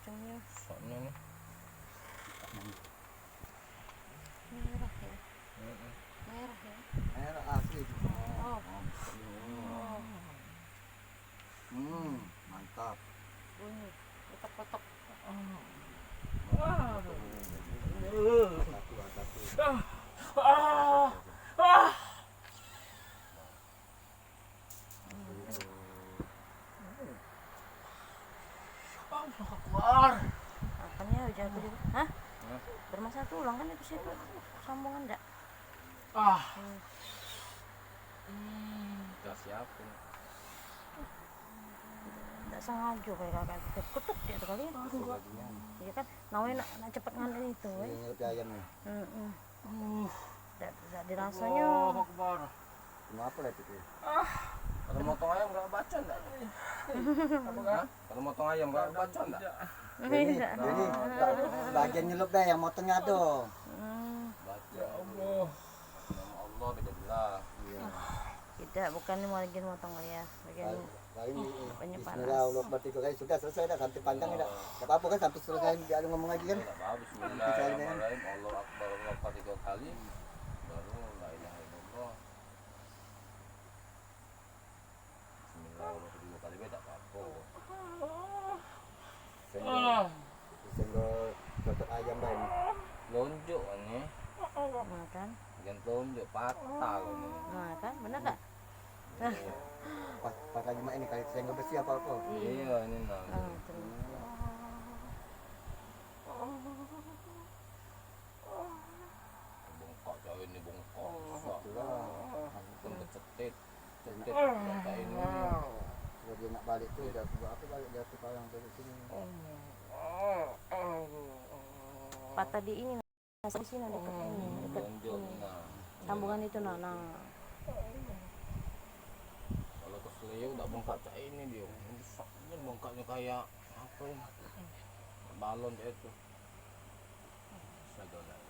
ujungnya. Soalnya nih. Merah ya. Merah ya. Merah asli. Oh. Mantap. Bunyi. Kotak-kotak. Apanya jatuh juga? Hah? Bermasalah tulang kan itu situ sambungan enggak? Kasih apa? Enggak sengaja kayak kakak ketuk dia tuh kali. Iya kan, namanya nak cepet ngambil itu. Ini ngerti ayamnya. Enggak dirasanya. Kenapa lah itu? Kalau motong ayam nggak baca enggak? Kalau motong ayam nggak baca enggak? Ini bagian nyelup deh yang motongnya tuh. Baca Allah. Nama Allah beda-beda. Iya. Tidak, bukan ini mau lagi motong ya. Bagian Ini banyak Bismillah, Allah bertiga kali sudah selesai dah, sampai panjang dah. Enggak apa-apa kan sampai selesai dia ada ngomong lagi kan. Tidak apa, bismillahirrahmanirrahim. Allah Akbar, Allah Akbar 3 kali. Baru la ilaha illallah. Bismillah, Allah 3 kali beda apa. Senggol cocok ayam dah ini. Lonjok ini. Nah kan? Bagian lonjok patah ini. Nah kan, benar enggak? Pas lagi mak ini kali senggol besi apa-apa. Iya, ini nah. Bongkok jauh ini bongkok. Bukan kecetit. Cetit kata ini. Kalau dia nak balik tuh dia buat apa balik dia tuh yang dari sini. Patah di ini di sini dekat ini, dekat Lonjok ini. nah. Sambungan itu nah. Kalau ke Seleo udah bongkak kayak ini dia. Ini bongkaknya kayak apa ini? Balon kayak itu. Sajalah.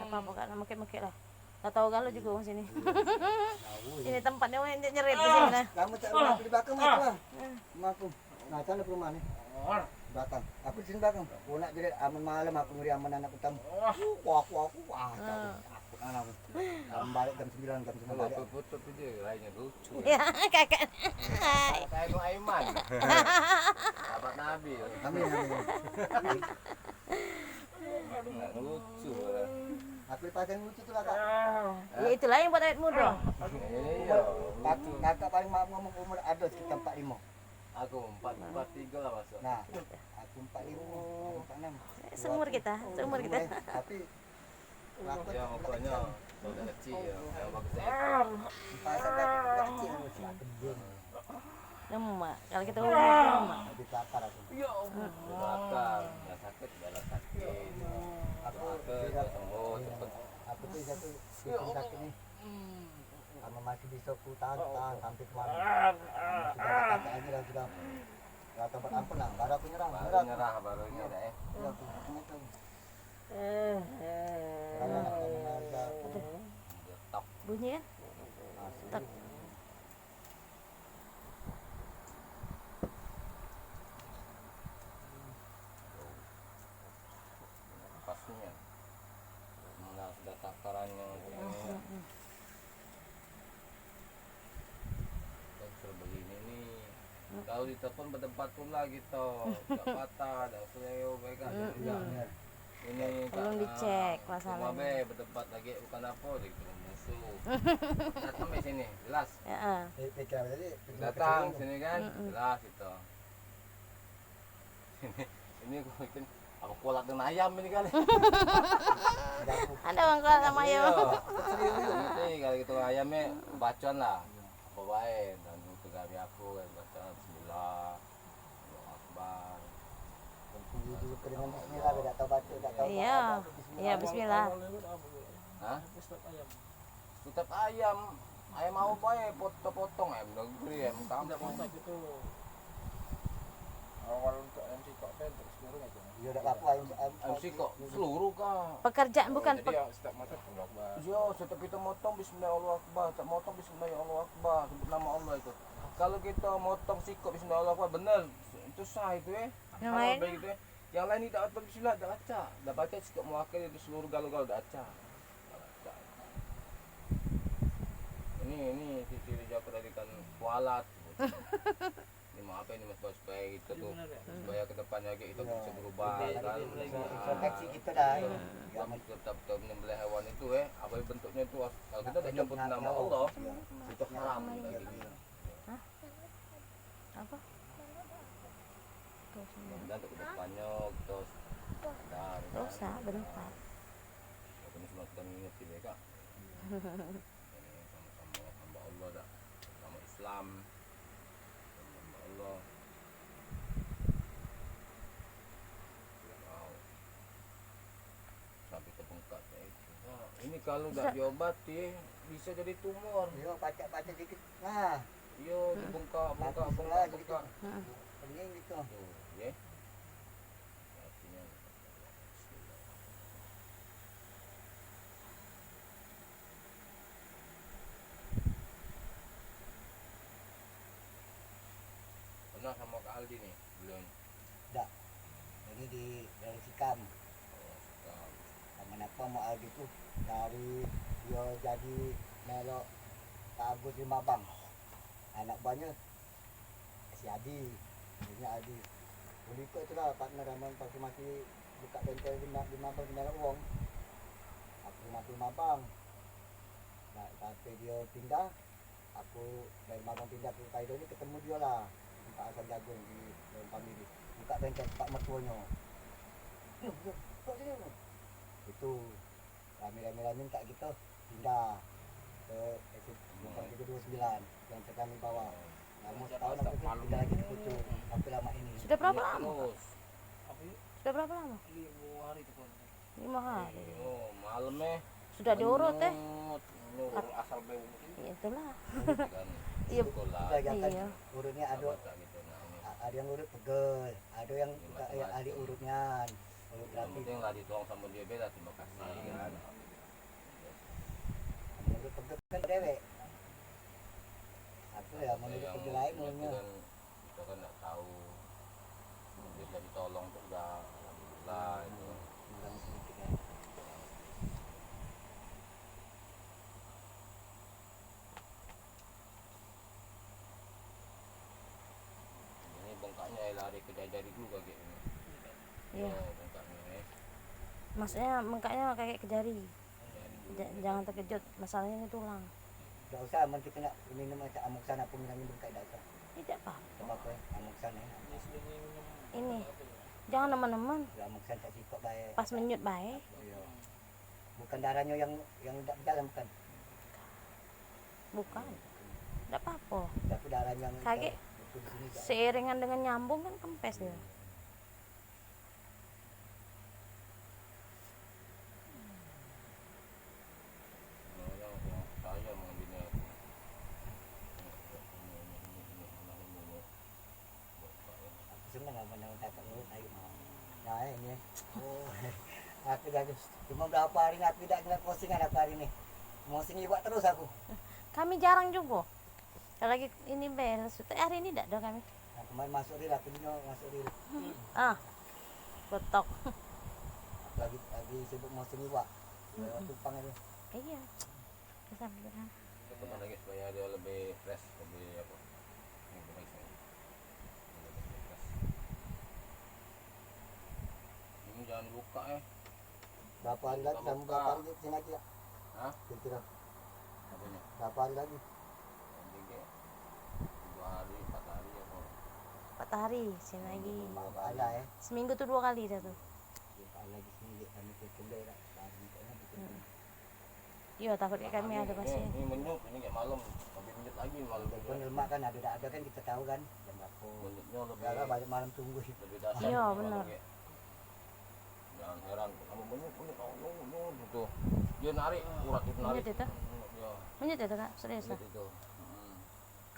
Apa kan mekek-mekek lah. Tak tahu kan lu juga orang sini. Ini tempatnya yang nyerit di sini nah. Kamu tak rumah di belakang aku lah. Rumah aku. Nah, sana rumah nih. Belakang. Aku di sini belakang. Aku nak jadi aman malam aku ngeri aman anak utam. Wah. Aku anakku. Jam balik jam 9 jam 9 Kalau balik. aku putus itu dia lainnya lucu. Ya, kakak. Kayak Nur Aiman. Sahabat Nabi. Amin. Nggak lucu. Aku pasang lucu tuh lah kak. Ya itulah yang buat awet muda. Iya. Kakak paling maaf ngomong umur ada sekitar 45. Aku 443 lah masuk. Nah, aku 45, aku 46. Seumur kita. Tapi aku Ya pokoknya udah kecil ya. Yang bagus saya. pasang kecil. Lemak. Kalau kita ngomong lemak. Lebih bakar aku. Bakar, nggak sakit, nggak sakit. Aku Sakit, sembuh cepet. aku tuh satu bikin sakit nih. Sama masih bisa ku tahan sampai kemarin. Sudah kata aja dan sudah nggak tempat ampun lah. Baru aku nyerah. Baru nyerah, baru ini dah ya. Udah aku itu. Karena ada Tok. Bunyi kan? Tak. Pasnya. Nah, sudah takarannya. Dan suruh begini nih. Kalau ditelepon berdebat pun lagi toh. Tidak patah, dan Seleo baik kan. Ini Belum dicek masalahnya. Be berdebat lagi bukan apa dia musuh. Datang di sini, jelas. Heeh. PK tadi Datang sini kan, jelas itu. Ini aku bikin aku kolak dengan ayam ini kali. Ada bang kalau sama ayam. Nanti kalau gitu ayamnya bacaan lah. Apa baik dan itu gawe aku bacaan bismillah. Allahu Akbar. dengan bismillah tidak tahu baca tidak tahu. Iya. Iya bismillah. Hah? Tetap ayam. Ayam mau apa ya potong-potong ayam negeri ayam kampung. Awal untuk MC kok Ben terus turun aja. Ya udah apa MC kok seluruh kah? Pekerjaan bukan Jadi yang setiap motor Allah Akbar. Yo, setiap kita motong bismillah Allah Akbar, tak motong bismillah Allah Akbar, sebut nama Allah itu. Kalau kita motong sikok bismillah Allah Akbar benar, itu sah itu Yang Kalau lain? baik itu Yang lain tidak dapat bismillah, dah baca. Dah baca sikok mewakili itu seluruh galau-galau dah baca. Dah baca. Ini ciri Jafar dari kan kualat. Ini maaf ini mas supaya kita tuh supaya kedepannya kita bisa berubah kan. proteksi kita dah. Kami tetap menyembelih hewan itu apa bentuknya itu kalau kita tidak nyebut nama Allah itu haram dagingnya. Apa? Mudah-mudahan untuk kedepannya kita sadar. Dosa bentar. Kami semua kita mengingat ini kak. Sama-sama hamba Allah dah, sama Islam, hamba Allah. Wow. Sampai terbengkak itu. Nah, ini kalau tidak diobati bisa jadi tumor. Yo baca-baca dikit. Nah, Yo dibengkak, bengkak. Heeh. pening gitu. Tuh, ya. Artinya pernah sama Kak Aldi nih belum? Dak. Ini dari Sikam. Oh, suka. Kenapa mau Aldi tuh dari dia jadi melok Pak Agus di Mabang. Anak banyak si Adi, ini Adi. Boleh ikut tu lah partner Raman pas masih buka bengkel di Mabang di Melok Wong. Aku masih Mabang. Nah, sampai dia pindah, aku dari Mabang pindah ke Kaido ni ketemu dia lah di Pak Hasan Jagung di dalam family. Buka bengkel Pak mertuanya. Kok sini? Itu rame-rame tak kita pindah ke Bukan 329 yang sekarang di bawah. Namun setahun aku pindah lagi ke Pucuk. Tapi lama ini. Sudah berapa Iya, lama? terus. Sudah berapa lama? 5 hari itu pun. 5 hari. Oh, malamnya Sudah diurut nyurut asal beu Ya, itulah. kan. Iya. Sekolah. Sudah kan Iya. urutnya ada Baca gitu nah ini. ada yang urut pegel, ada yang Macam-macam. ahli urutnya. Urut Yang rapi. penting lah ditolong sama dia beda terima kasih kan. Menurut pegel kan dewek. Aku ya menurut Yang pegel lain itu maunya. kan kita kan nggak tahu bisa ditolong tuh udah alhamdulillah itu. Kurang sedikit ya. Ini bengkaknya lari ke jari dulu kaki ini. Iya. Oh, bengkaknya ini. Maksudnya bengkaknya kayak ke jari. Jari. Jangan terkejut, masalahnya ini tulang. Tidak usah, aman kita nak minum macam amoksan apa minum berkait dah usah. Tidak apa. Sama apa amoksan ya. Ini. Jangan teman-teman. Amoksan tak sikap baik. Pas menyut baik. Iya. Bukan darahnya yang tak berjalan bukan. Bukan. Tidak apa-apa. Tapi darahnya yang Kaget. itu di sini tak. Seiringan dengan nyambung kan kempes dia. Saya mengambilnya. Aku senang lah menang dapat urut air mau. Nah ini. Oh. Aku dah cuma berapa hari ni aku tidak kena postingan aku hari ni. Mau sini buat terus aku. Kami jarang juga. Kalau lagi ini bel, hari ini tidak ada kami. Nah, kemarin masuk ril aku dino masuk ril. Ah. Betok. Aku lagi sibuk mau sini buat. Ya, tumpang itu. Iya. Kesabaran. Teman lagi supaya dia lebih fresh, lebih apa? Lebih baik saya. Lebih fresh. Ini jangan buka Berapa hari lagi sama berapa hari lagi sini lagi ya? Hah? Kira-kira Apanya? berapa hari lagi? Tiga, 2 hari, 4 hari ya kok. 4 hari, sini lagi. Berapa hari lah ya? Seminggu tuh 2 kali dah tuh. Berapa hari lagi sini kami kembali lah. Iya, takut kayak kami ada masih. Ini menyut, ini kayak malam, lebih menyut lagi malam. Walaupun lemak kan ada kan kita tahu kan jam berapa. Menyutnya lebih Kalau balik malam tunggu. lebih dasar. Iya, kalau benar. kayak. Jangan heran, kamu menyut gitu. Dia narik, urat itu narik. Menyut itu? Ya, Menyut itu kak, serius menyut ah? itu.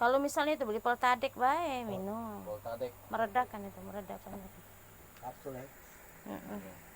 Kalau misalnya itu beli Poltadek bae minum. Voltadek. Meredakan itu, meredakan. Kapsul ya. Heeh.